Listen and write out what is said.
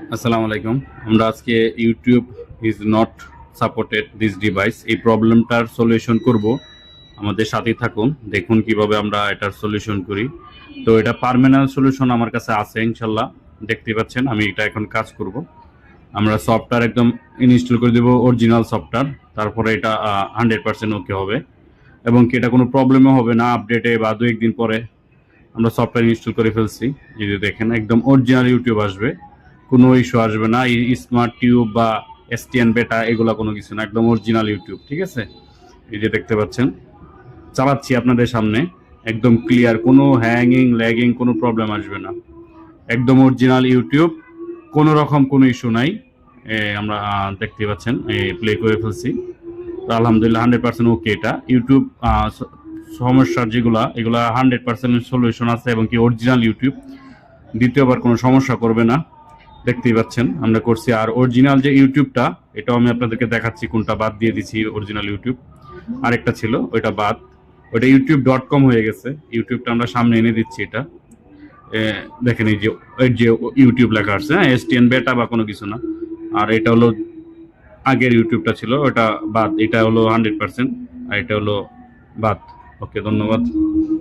আসসালামু আলাইকুম। আমরা আজকে YouTube is not supported this device এই প্রবলেমটার সলিউশন করব। আমাদের সাথেই থাকুন, দেখুন কিভাবে আমরা এটার সলিউশন করি। তো এটা পার্মানেন্ট সলিউশন আমার কাছে আছে ইনশাল্লাহ। দেখতে পাচ্ছেন আমি এটা এখন কাজ করব। আমরা সফটওয়্যার একদম ইনস্টল করে দেবো, অরিজিনাল সফটওয়্যার। তারপরে এটা 100% ওকে হবে এবং কি এটা কোনো প্রবলেমও হবে না আপডেটে বা দু একদিন পরে। আমরা সফটওয়্যার ইনস্টল করে ফেলছি, এই যে দেখেন একদম অরিজিনাল ইউটিউব আসবে, কোনো ইস্যু আসবে না। এই স্মার্ট টিউব বা এসটিএন বেটা এগুলা কোনো কিছু না, একদম অরিজিনাল ইউটিউব। ঠিক আছে, এই যে দেখতে পাচ্ছেন চালাচ্ছি আপনাদের সামনে, একদম ক্লিয়ার, কোনো হ্যাঙ্গিং ল্যাগিং কোনো প্রবলেম আসবে না, একদম অরিজিনাল ইউটিউব, কোনো রকম কোনো ইস্যু নাই। আমরা দেখতে পাচ্ছেন প্লে করে ফেলছি। তো আলহামদুলিল্লাহ 100% ওকে। এটা ইউটিউব সমস্যার যেগুলা এগুলা 100% সলিউশন আছে এবং কি অরিজিনাল ইউটিউব, দ্বিতীয়বার কোনো সমস্যা করবে না। দেখতেই পাচ্ছেন আমরা করছি। আর অরিজিনাল যে ইউটিউবটা, এটাও আমি আপনাদেরকে দেখাচ্ছি, কোনটা বাদ দিয়ে দিছি। অরিজিনাল ইউটিউব আরেকটা ছিল, ওইটা বাদ, ওইটা youtube.com হয়ে গেছে। ইউটিউবটা আমরা সামনে এনে দিচ্ছি। এটা দেখেন, এই যে ইউটিউব লেখা আছে, হ্যাঁ, এসটিএন বেটা বা কোনো কিছু না। আর এটা হলো আগের ইউটিউবটা ছিল, ওটা বাদ। এটা হলো 100%, আর এটা হলো বাদ। ওকে, ধন্যবাদ।